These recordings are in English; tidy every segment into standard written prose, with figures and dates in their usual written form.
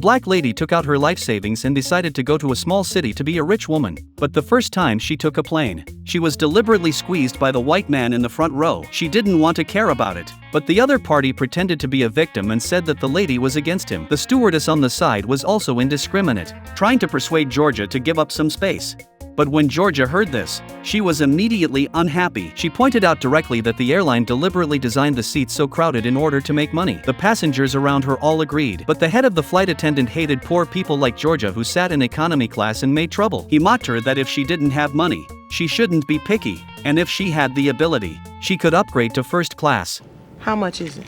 black lady took out her life savings and decided to go to a small city to be a rich woman. But the first time she took a plane, she was deliberately squeezed by the white man in the front row. She didn't want to care about it, but the other party pretended to be a victim and said that the lady was against him. The stewardess on the side was also indiscriminate, trying to persuade Georgia to give up some space. But when Georgia heard this, she was immediately unhappy. She pointed out directly that the airline deliberately designed the seats so crowded in order to make money. The passengers around her all agreed, but the head of the flight attendant hated poor people like Georgia who sat in economy class and made trouble. He mocked her that if she didn't have money, she shouldn't be picky, and if she had the ability, she could upgrade to first class. How much is it?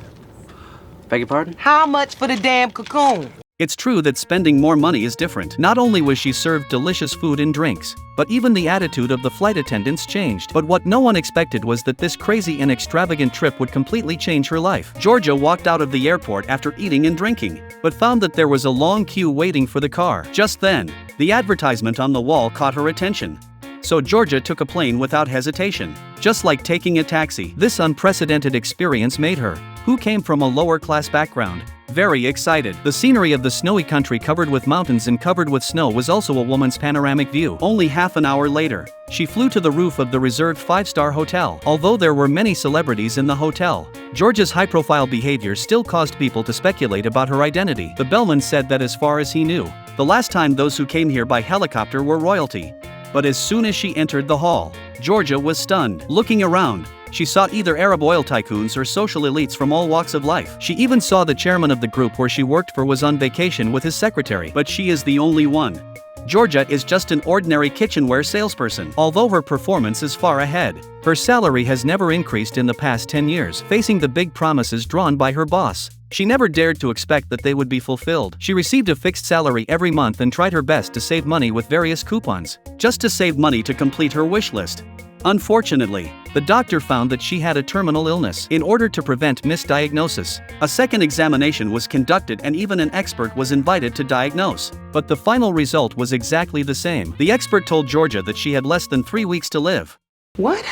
Beg your pardon? How much for the damn cocoon? It's true that spending more money is different. Not only was she served delicious food and drinks, but even the attitude of the flight attendants changed. But what no one expected was that this crazy and extravagant trip would completely change her life. Georgia walked out of the airport after eating and drinking, but found that there was a long queue waiting for the car. Just then, the advertisement on the wall caught her attention. So Georgia took a plane without hesitation, just like taking a taxi. This unprecedented experience made her, who came from a lower class background, very excited. The scenery of the snowy country covered with mountains and covered with snow was also a woman's panoramic view. Only half an hour later, she flew to the roof of the reserved 5-star hotel. Although there were many celebrities in the hotel, Georgia's high-profile behavior still caused people to speculate about her identity. The bellman said that as far as he knew, the last time those who came here by helicopter were royalty. But as soon as she entered the hall, Georgia was stunned. Looking around, she saw either Arab oil tycoons or social elites from all walks of life. She even saw the chairman of the group where she worked for was on vacation with his secretary. But she is the only one. Georgia is just an ordinary kitchenware salesperson. Although her performance is far ahead, her salary has never increased in the past 10 years. Facing the big promises drawn by her boss, she never dared to expect that they would be fulfilled. She received a fixed salary every month and tried her best to save money with various coupons, just to save money to complete her wish list. Unfortunately, the doctor found that she had a terminal illness. In order to prevent misdiagnosis, a second examination was conducted and even an expert was invited to diagnose. But the final result was exactly the same. The expert told Georgia that she had less than 3 weeks to live. What?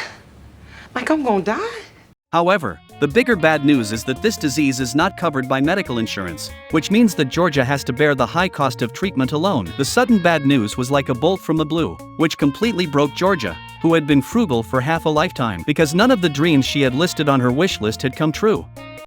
Like I'm gonna die? However, the bigger bad news is that this disease is not covered by medical insurance, which means that Georgia has to bear the high cost of treatment alone. The sudden bad news was like a bolt from the blue, which completely broke Georgia, who had been frugal for half a lifetime, because none of the dreams she had listed on her wish list had come true.